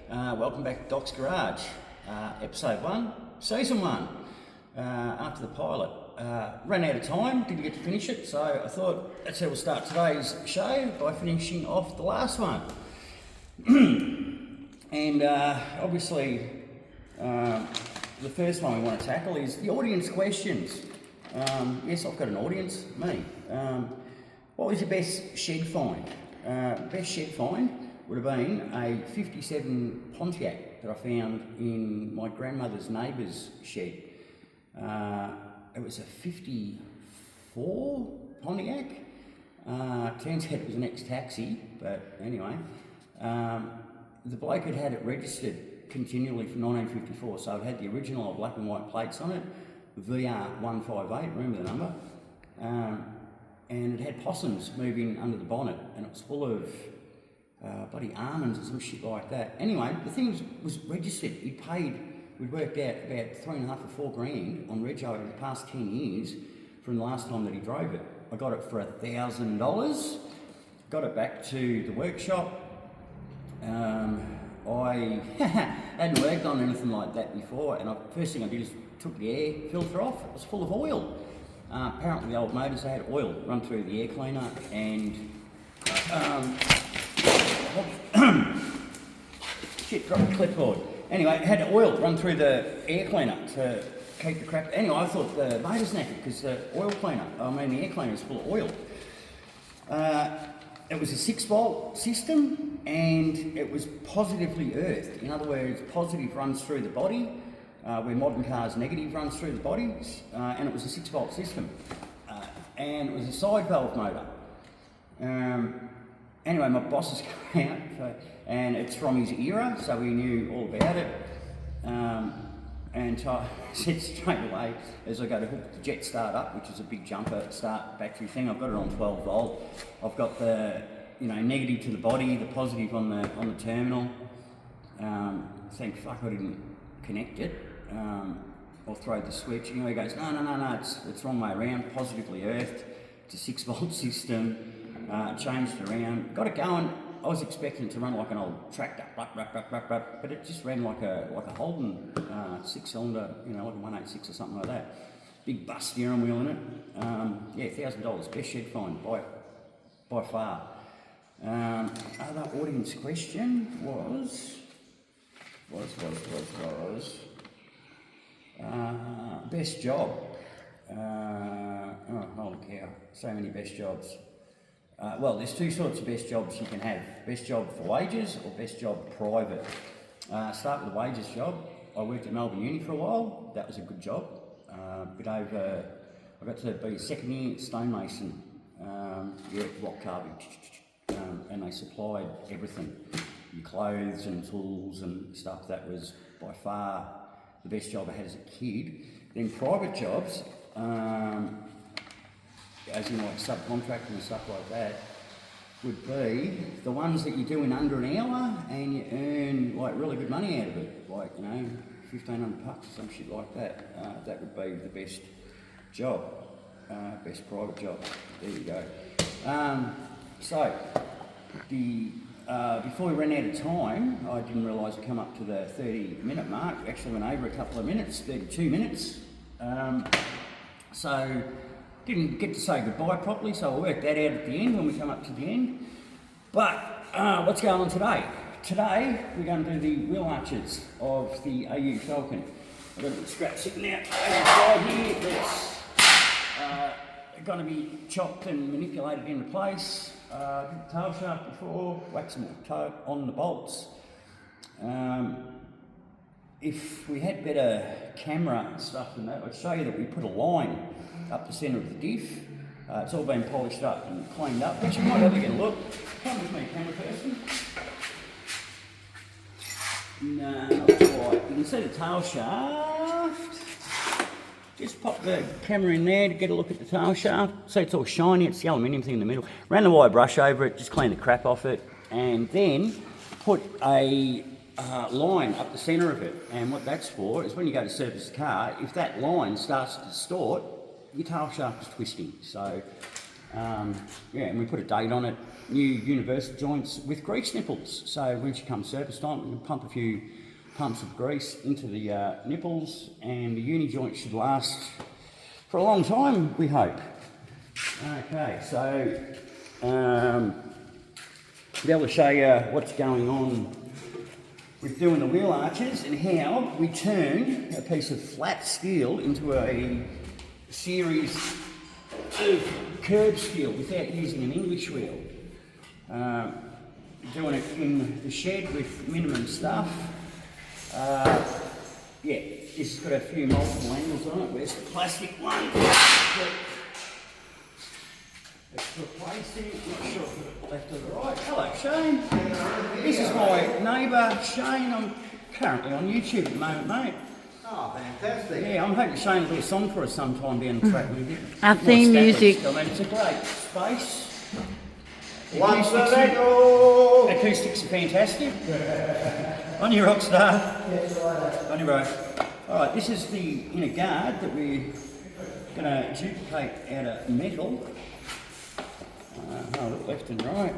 Welcome back to Doc's Garage, episode 1, season 1. After the pilot, ran out of time, didn't get to finish it, so I thought that's how we'll start today's show, by finishing off the last one. And obviously, the first one we want to tackle is the audience questions. Yes, I've got an audience, me. What was your best shed find? Best shed find would have been a 57 Pontiac that I found in my grandmother's neighbour's shed. It was a 54 Pontiac. Turns out it was an ex-taxi, but anyway. The bloke had it registered continually from 1954, so it had the original black and white plates on it, VR158, remember the number? And it had possums moving under the bonnet, and it was full of bloody almonds and some shit like that. Anyway, the thing was registered. We'd worked out about $3.5 or $4 grand on reg over the past 10 years from the last time that he drove it. I got it for $1,000, got it back to the workshop. I hadn't worked on anything like that before, and first thing I did is took the air filter off. It was full of oil. Apparently the old motors had oil run through the air cleaner, and shit, dropped the clipboard. Anyway, it had oil run through the air cleaner to keep the crap. Anyway, I thought the motor's knackered because the air cleaner is full of oil. It was a 6-volt system, and it was positively earthed. In other words, positive runs through the body, where modern cars negative runs through the body, and it was a 6-volt system. And it was a side valve motor. Anyway, my boss has come out, and it's from his era, so we knew all about it. And so I said straight away, as I go to hook the jet start up, which is a big jumper start battery thing, I've got it on 12 volt. I've got the negative to the body, the positive on the terminal. Thank fuck I didn't connect it or throw the switch. Anyway, he goes, no, it's the wrong way around, positively earthed. It's a 6-volt system. Changed it around, got it going. I was expecting it to run like an old tractor, but it just ran like a Holden 6-cylinder, like a 186 or something like that. Big bus steering wheel in it. $1,000, best shed find by far. Other audience question was best job. Holy cow, so many best jobs. Well, there's two sorts of best jobs you can have. Best job for wages or best job private. Start with the wages job. I worked at Melbourne Uni for a while. That was a good job. I got to be a second year stonemason. Rock carving. And they supplied everything. Your clothes and tools and stuff. That was by far the best job I had as a kid. Then private jobs, as in like subcontracting and stuff like that, would be the ones that you do in under an hour and you earn like really good money out of it, like $1,500 or some shit like that. That would be the best job, best private job. There you go. So before we ran out of time, I didn't realise I'd come up to the 30-minute mark. Actually went over a couple of minutes, 32 minutes. So didn't get to say goodbye properly, so I worked that out at the end when we come up to the end. But what's going on today? Today we're going to do the wheel arches of the AU Falcon. I've got a little scrap sitting out over here that's going to be chopped and manipulated into place. Did the tail shaft before, wax some on the bolts. If we had better camera stuff than that, I'd show you that we put a line up the centre of the diff. It's all been polished up and cleaned up, which you might have a get a look. Come with me, camera person. No, not quite. You can see the tail shaft. Just pop the camera in there to get a look at the tail shaft. See, it's all shiny, it's the aluminium thing in the middle. Ran the wire brush over it, just clean the crap off it, and then put a line up the centre of it. And what that's for is when you go to service the car, if that line starts to distort, your tail shaft is twisting. So Yeah, and we put a date on it. New universal joints with grease nipples. So when she comes service time, we can pump a few pumps of grease into the nipples, and the uni joint should last for a long time, we hope. Okay, so I'll be able to show you what's going on with doing the wheel arches and how we turn a piece of flat steel into a series of curb steel without using an English wheel. Doing it in the shed with minimum stuff. Yeah, this has got a few multiple angles on it. Where's the plastic one? It's replacing, not sure if it's left or the right. Hello Shane. This is my neighbour Shane. I'm currently on YouTube at the moment, mate. Oh, fantastic. Yeah, I'm hoping Shane will do a song for us sometime down the track with you. Our theme music. I mean, it's a great space. Once the Acoustics are fantastic. On your rock star. Yes, right. On your road. Alright, this is the inner guard that we're going to duplicate out of metal. Look left and right.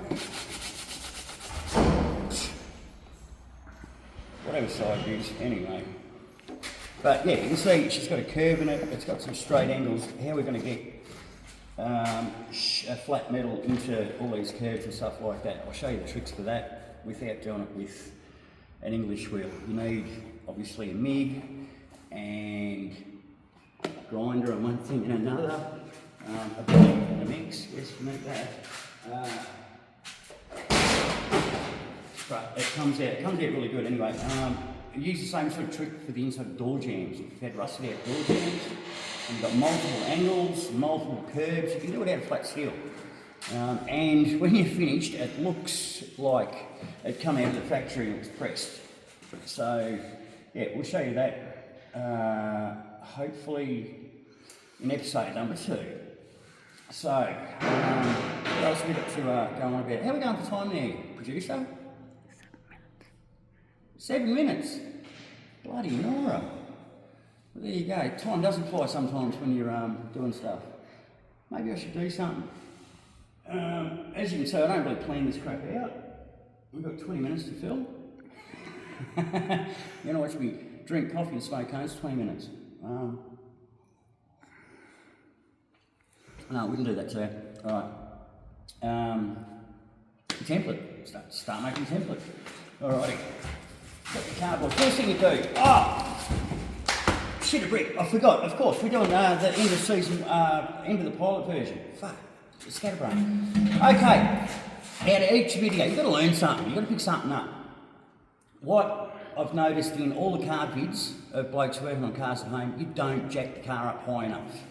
Whatever side it is, anyway. But yeah, you can see she's got a curve in it, it's got some straight angles. How we're going to get a flat metal into all these curves and stuff like that. I'll show you the tricks for that without doing it with an English wheel. You need obviously a MIG and a grinder and one thing and another. A blade and a mix, yes, you need that. But it comes out really good anyway. Use the same sort of trick for the inside of door jams. If you've had rusted out door jams, and you've got multiple angles, multiple curves, you can do it out of flat steel. And when you're finished, it looks like it come out of the factory and it was pressed. So, yeah, we'll show you that hopefully in episode number 2. So, what else have we got to go on about? How are we going for time there, producer? 7 minutes. Bloody Nora. Well, there you go. Time doesn't fly sometimes when you're doing stuff. Maybe I should do something. As you can see, I don't really plan this crap out. We've got 20 minutes to fill. You know, watch me drink coffee and smoke cones, 20 minutes. No, we can do that too. Alright. Template. Start making template. Alrighty. Got the cardboard. First thing you do. Oh! Shit a brick. I forgot. Of course, we're doing the end of season, end of the pilot version. Fuck. Scatterbrain. Okay. Out of each video, you've got to learn something. You've got to pick something up. What I've noticed in all the car vids of blokes working on cars at home, you don't jack the car up high enough.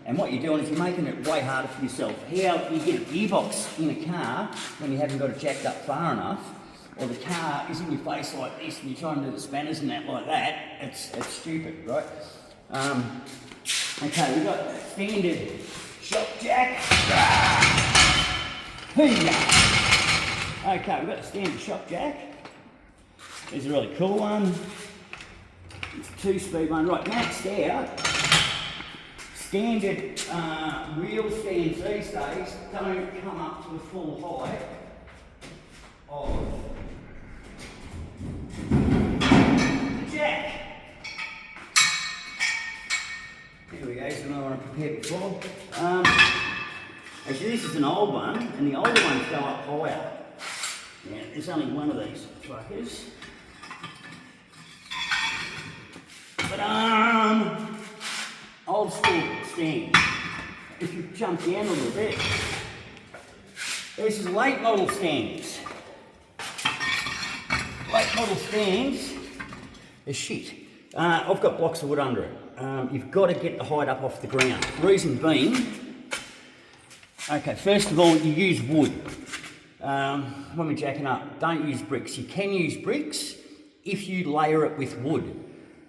And what you're doing is you're making it way harder for yourself. How you get a gearbox in a car when you haven't got it jacked up far enough, or the car is in your face like this and you're trying to do the spanners and that like that, it's stupid, right? Okay, we've got a standard shock jack. Okay, we've got a standard shock jack. There's a really cool one. It's a 2-speed one, right, maxed out. Standard wheel stands these days don't come up to the full height of the jack. Here we go, so another one I prepared before. Actually, this is an old one, and the older ones go up higher. Now, there's only one of these truckers. But old school stand. If you jump down a little bit, this is late model stands. Late model stands are shit. I've got blocks of wood under it. You've got to get the height up off the ground. Reason being, okay, first of all, you use wood. When we're jacking up, don't use bricks. You can use bricks if you layer it with wood.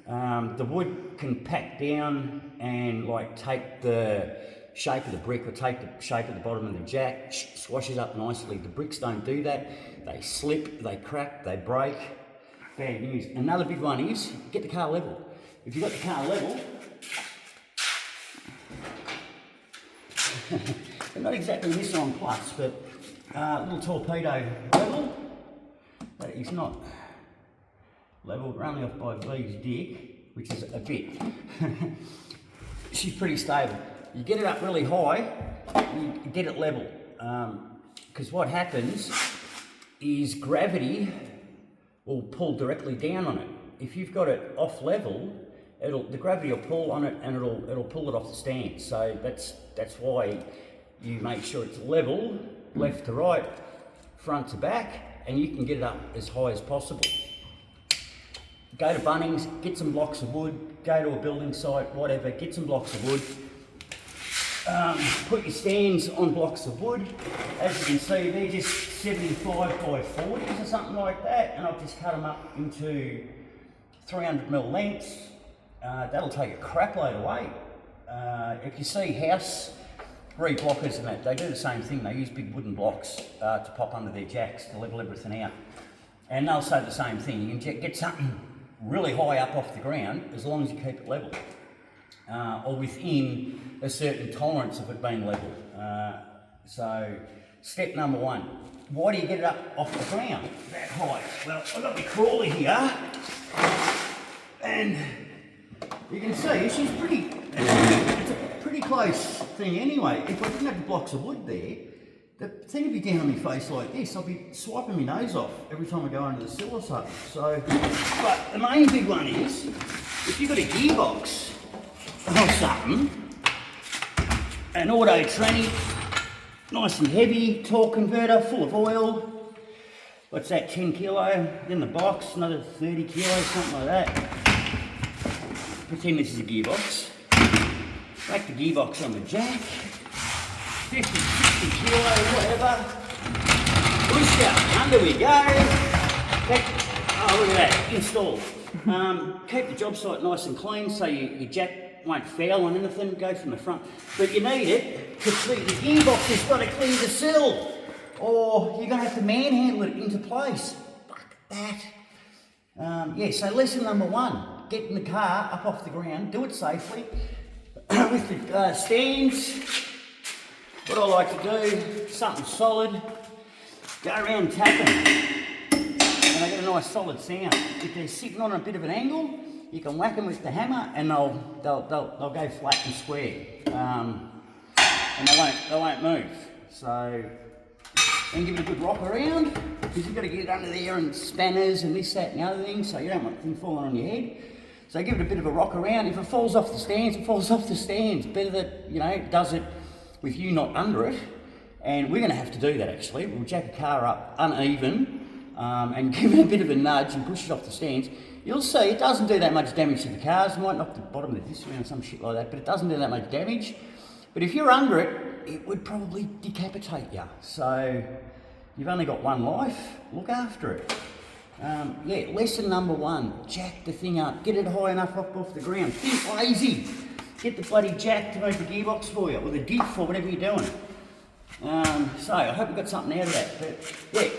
The wood can pack down and like take the shape of the brick or take the shape of the bottom of the jack, swashes up nicely. The bricks don't do that. They slip, they crack, they break. Bad news. Another big one is get the car level. If you've got the car level, They're not exactly Nissan Plus, but little torpedo level. That is not level, running off by V's dick, which is a bit. She's pretty stable. You get it up really high, you get it level. Because what happens is gravity will pull directly down on it. If you've got it off level, the gravity will pull on it and it'll pull it off the stand. So that's why you make sure it's level, left to right, front to back, and you can get it up as high as possible. Go to Bunnings, get some blocks of wood, go to a building site, whatever, get some blocks of wood. Put your stands on blocks of wood. As you can see, they're just 75 by 40s or something like that, and I've just cut them up into 300mm lengths. That'll take a crap load of weight. If you see house reblockers and that, they do the same thing. They use big wooden blocks to pop under their jacks to level everything out. And they'll say the same thing. You can get something really high up off the ground as long as you keep it level. Or within a certain tolerance of it being level. So, step number one, why do you get it up off the ground that high? Well, I've got my crawler here, and you can see she's it's a pretty close thing anyway. If I didn't have the blocks of wood there, the thing would be down on my face like this. I'll be swiping my nose off every time I go under the sill or something. So, but the main big one is, if you've got a gearbox or something, an auto tranny, nice and heavy, torque converter, full of oil. What's that, 10 kilo? Then the box, another 30 kilos, something like that. Pretend this is a gearbox. Back the gearbox on the jack. 50, 60 kilo, whatever. Push out, under we go. Oh, look at that, installed. Keep the job site nice and clean so your jack won't foul on anything, go from the front. But you need it to clean, the gearbox has got to clean the sill, or you're going to have to manhandle it into place. Fuck that. Yeah, so lesson number one, getting the car up off the ground, do it safely. With the stands, what I like to do, something solid, go around tapping, and they get a nice solid sound. If they're sitting on a bit of an angle, you can whack them with the hammer and they'll go flat and square, and they won't move. So, then give it a good rock around, because you've got to get it under there and spanners and this, that and the other thing, so you don't want the thing falling on your head. So give it a bit of a rock around. If it falls off the stands, it falls off the stands. Better that, it does it with you not under it. And we're going to have to do that actually. We'll jack a car up uneven and give it a bit of a nudge and push it off the stands. You'll see it doesn't do that much damage to the cars. It might knock the bottom of the disc around or some shit like that, but it doesn't do that much damage. But if you're under it, it would probably decapitate you. So you've only got one life, look after it. Yeah, lesson number one, jack the thing up, get it high enough up off the ground. Think lazy, get the bloody jack to move the gearbox for you, or the diff, or whatever you're doing. So I hope you got something out of that, but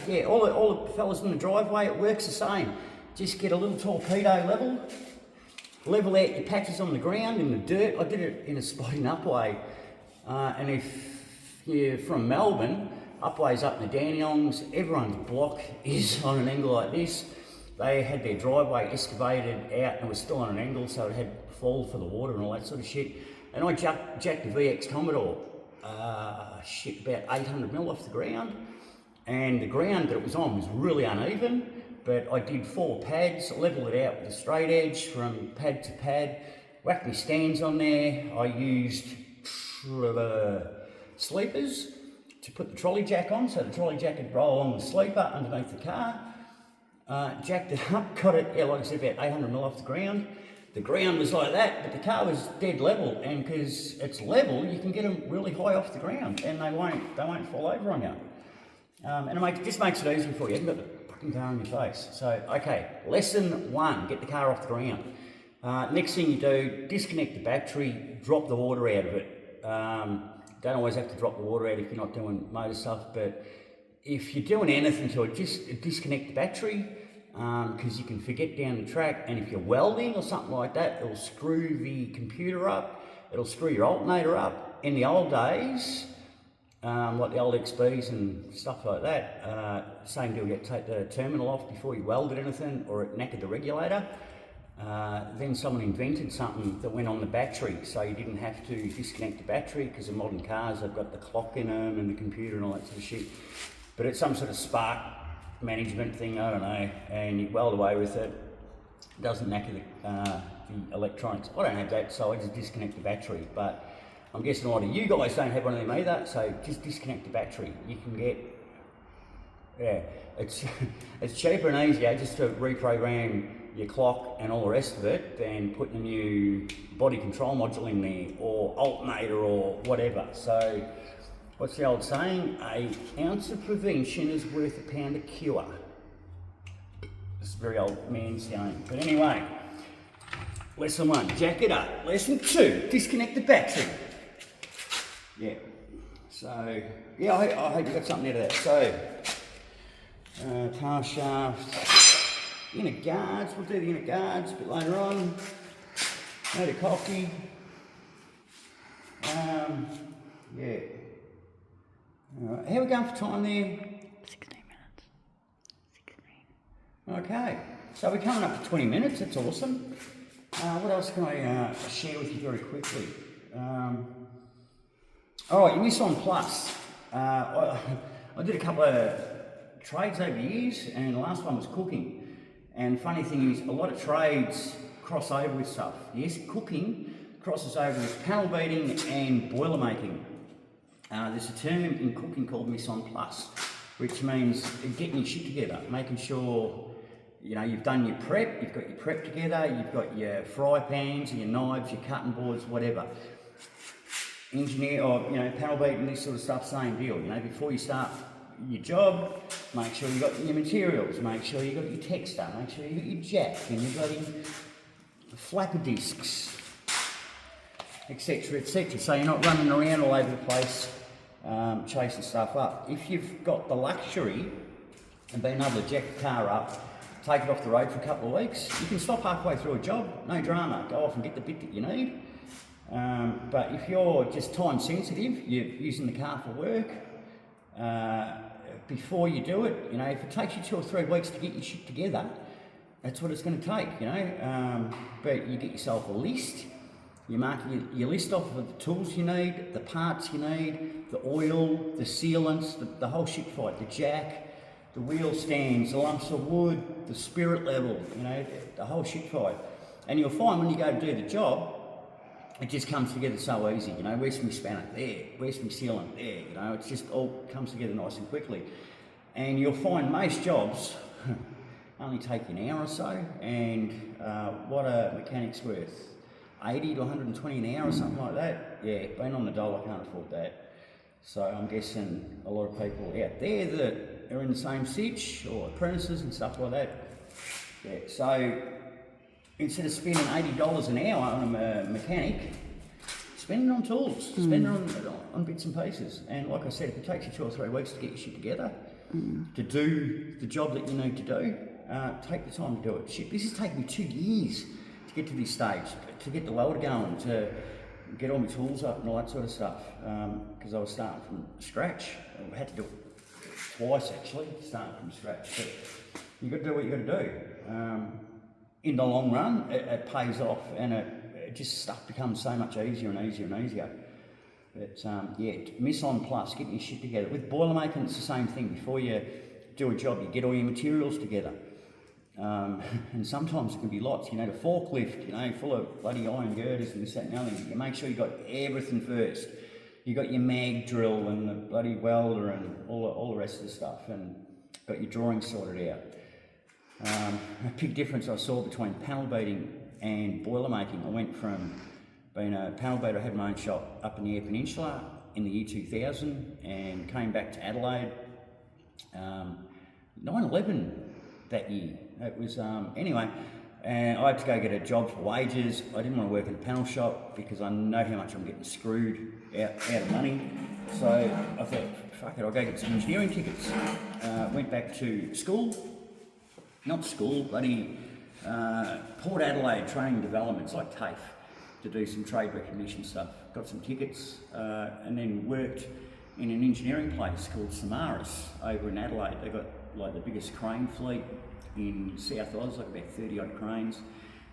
yeah, all the fellas in the driveway, it works the same. Just get a little torpedo level out your patches on the ground in the dirt. I did it in a spot in Upway, and if you're from Melbourne, Upway's up in the Dandenongs, everyone's block is on an angle like this. They had their driveway excavated out and it was still on an angle, so it had fall for the water and all that sort of shit. And I jacked the VX Commodore, about 800mm off the ground. And the ground that it was on was really uneven, but I did 4 pads, levelled it out with a straight edge from pad to pad, whacked my stands on there. I used sleepers to put the trolley jack on, so the trolley jack could roll along the sleeper underneath the car. Jacked it up, got it, like I said, about 800mm off the ground. The ground was like that, but the car was dead level, and because it's level, you can get them really high off the ground, and they won't fall over on you. And it just makes it easy for you. You haven't got the fucking car on your face. So, okay, lesson one, get the car off the ground. Next thing you do, disconnect the battery, drop the water out of it. Don't always have to drop the water out if you're not doing motor stuff, but if you're doing anything to it, just disconnect the battery, because you can forget down the track, and if you're welding or something like that, it'll screw the computer up, it'll screw your alternator up. In the old days, like the old XBs and stuff like that, same deal, you get to take the terminal off before you welded anything, or it knackered the regulator. Then someone invented something that went on the battery, so you didn't have to disconnect the battery, because the modern cars have got the clock in them and the computer and all that sort of shit. But it's some sort of spark management thing, I don't know, and you weld away with it. It doesn't knacker the electronics. I don't have that, so I just disconnect the battery. But I'm guessing a lot of you guys don't have one of them either, so just disconnect the battery. You can get, yeah, it's cheaper and easier just to reprogram your clock and all the rest of it than putting a new body control module in there, or alternator, or whatever. So, what's the old saying? An ounce of prevention is worth a pound of cure. It's a very old man saying. But anyway, lesson 1, jack it up. Lesson 2, disconnect the battery. Yeah. So, yeah, I hope you got something out of that. So, tail shaft, inner guards, we'll do the inner guards a bit later on. Motor cocky. Yeah. Alright, how are we going for time there? 16 minutes. 16. Okay, so we're coming up to 20 minutes, that's awesome. What else can I share with you very quickly? Alright, your Nissan Plus. I did a couple of trades over the years, and the last one was cooking. And funny thing is, a lot of trades cross over with stuff. Yes, cooking crosses over with panel beating and boiler making. There's a term in cooking called mise en place, which means getting your shit together, making sure, you know, you've done your prep, you've got your prep together, you've got your fry pans, your knives, your cutting boards, whatever. Engineer, or, you know, panel beating, this sort of stuff, same deal. You know, before you start your job, make sure you've got your materials, make sure you've got your texter, make sure you've got your jack and your bloody flapper discs, etc, etc. So you're not running around all over the place chasing stuff up. If you've got the luxury of being able to jack the car up, take it off the road for a couple of weeks, you can stop halfway through a job, no drama, go off and get the bit that you need. But if you're just time sensitive, you're using the car for work, before you do it, you know, if it takes you 2 or 3 weeks to get your shit together, that's what it's going to take, you know. But you get yourself a list, you mark your list off of the tools you need, the parts you need, the oil, the sealants, the whole shit fight, the jack, the wheel stands, the lumps of wood, the spirit level, you know, the whole shit fight. And you'll find when you go to do the job, it just comes together so easy, you know. Where's my spanner? There. Where's my sealant? There. You know, it just all comes together nice and quickly. And you'll find most jobs only take an hour or so, and what a mechanic's worth, 80 to 120 an hour or something like that. Yeah, being on the dole, I can't afford that. So I'm guessing a lot of people out there that are in the same sitch, or apprentices and stuff like that. Yeah, so instead of spending $80 an hour on a mechanic, spend it on tools, spend it on bits and pieces. And like I said, if it takes you 2 or 3 weeks to get your shit together, to do the job that you need to do, take the time to do it. Shit, this has taken me 2 years to get to this stage, to get the welder going, to get all my tools up and all that sort of stuff, because I was starting from scratch. I had to do it twice actually, starting from scratch. But you've got to do what you've got to do. In the long run, it pays off, and it just stuff becomes so much easier and easier and easier. But yeah, mise en place, getting your shit together. With boiler making, it's the same thing. Before you do a job, you get all your materials together. And sometimes it can be lots. You know, the forklift, you know, full of bloody iron girders and this, that and the other. You make sure you got everything first. You got your mag drill and the bloody welder and all the rest of the stuff, and got your drawings sorted out. A big difference I saw between panel beating and boiler making. I went from being a panel beater, I had my own shop up in the Eyre Peninsula in the year 2000, and came back to Adelaide 9/11 that year. It was, anyway, and I had to go get a job for wages. I didn't want to work in a panel shop because I know how much I'm getting screwed out of money. So I thought, fuck it, I'll go get some engineering tickets. Went back to school. Not school, bloody Port Adelaide Training Development, it's like TAFE. to do some trade recognition stuff. Got some tickets, and then worked in an engineering place called Samaras over in Adelaide. They got like the biggest crane fleet in South Oz, like about 30 odd cranes.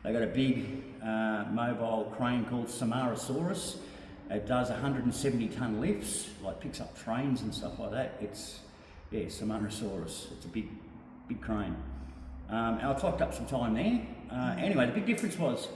They got a big mobile crane called Samarasaurus. It does 170 tonne lifts, like picks up trains and stuff like that. It's, yeah, Samarasaurus. It's a big crane. And I clocked up some time there. Anyway, the big difference was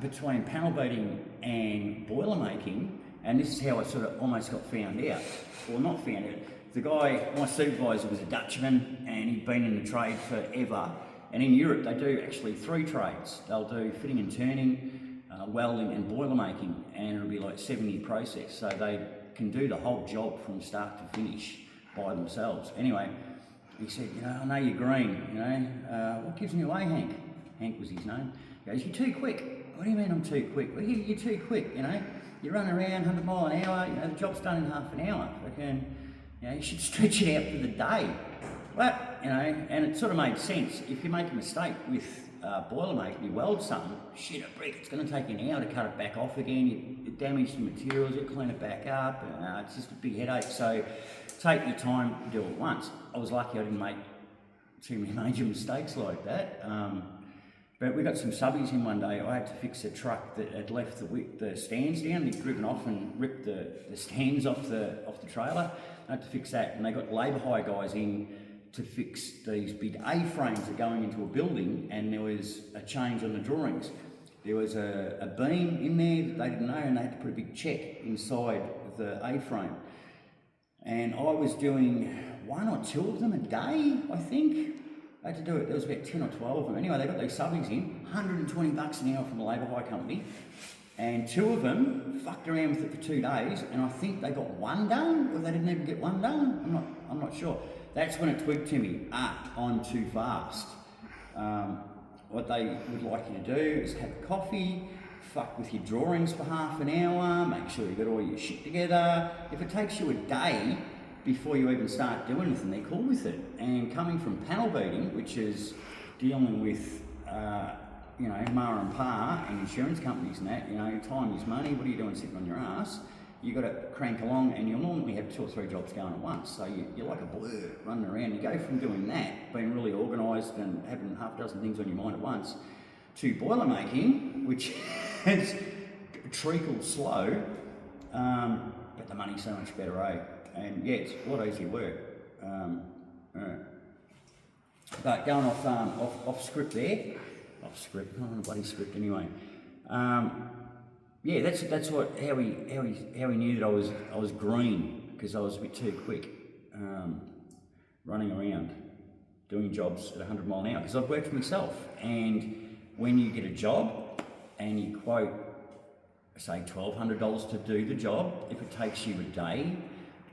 between panel beating and boiler making, and this is how I sort of almost got found out. Well, not found out. The guy, my supervisor, was a Dutchman, and he'd been in the trade forever. And in Europe, they do actually 3 trades. They'll do fitting and turning, welding and boiler making, and it'll be like 7-year process. So they can do the whole job from start to finish by themselves. Anyway, he said, you know, I know you're green, you know, what gives me away, Hank? Hank was his name. He goes, you're too quick. What do you mean I'm too quick? Well, you're too quick, you know. You run around 100 mile an hour, you know, the job's done in half an hour. You know, you should stretch it out for the day. But, you know, and it sort of made sense. If you make a mistake with boiler making, you weld something, shit, a brick, it's going to take you an hour to cut it back off again. You damage the materials, you clean it back up. It's just a big headache. So take your time, do it once. I was lucky I didn't make too many major mistakes like that. But we got some subbies in one day. I had to fix a truck that had left the stands down. They'd driven off and ripped the stands off the trailer. I had to fix that, and they got labour hire guys in to fix these big A-frames that are going into a building, and there was a change on the drawings. There was a beam in there that they didn't know, and they had to put a big check inside the A-frame. And I was doing 1 or 2 of them a day, I think. I had to do it, there was about 10 or 12 of them. Anyway, they got these subbies in, $120 an hour from the labour hire company. And 2 of them fucked around with it for 2 days, and I think they got 1 done, or they didn't even get 1 done. I'm not sure. That's when it twigged to me, I'm too fast. What they would like you to do is have a coffee, fuck with your drawings for half an hour, make sure you got all your shit together. If it takes you a day before you even start doing anything, they're cool with it. And coming from panel beating, which is dealing with you know, ma and pa and insurance companies and that, you know, time is money, what are you doing sitting on your ass? You got to crank along, and you'll normally have 2 or 3 jobs going at once, so you're like a blur running around. You go from doing that, being really organised and having half a dozen things on your mind at once, to boiler making, which is treacle slow, but the money's so much better, eh? And yeah, it's a lot easier work. But going off script there, not on a bloody script anyway. Yeah, that's what how he knew that I was green, because I was a bit too quick, running around doing jobs at 100 mile an hour. Because I've worked for myself, and when you get a job and you quote, say, $1,200 to do the job, if it takes you a day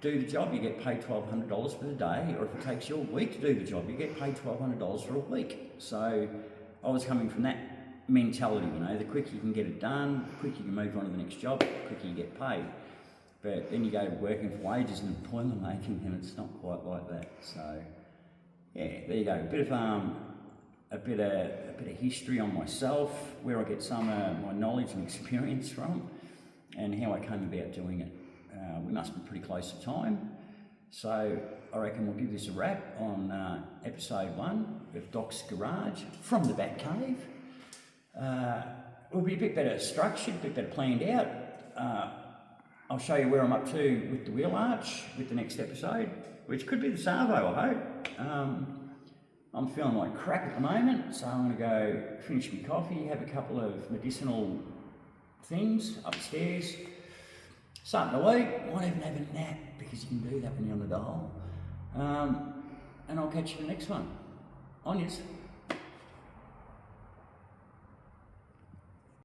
to do the job, you get paid $1,200 for the day, or if it takes you a week to do the job, you get paid $1,200 for a week. So I was coming from that mentality, you know, the quicker you can get it done, the quicker you can move on to the next job, the quicker you get paid. But then you go working for wages and boiler making, and it's not quite like that. So yeah, there you go. A bit of history on myself, where I get some of my knowledge and experience from, and how I came about doing it. We must be pretty close to time, so I reckon we'll give this a wrap on episode 1 of Doc's Garage from the Batcave. Will be a bit better structured, a bit better planned out. I'll show you where I'm up to with the wheel arch with the next episode, which could be the Savo, I hope. I'm feeling like crap at the moment, so I'm going to go finish my coffee, have a couple of medicinal things upstairs, something to eat, might even have a nap, because you can do that when you're on the dial. And I'll catch you in the next one. On yous.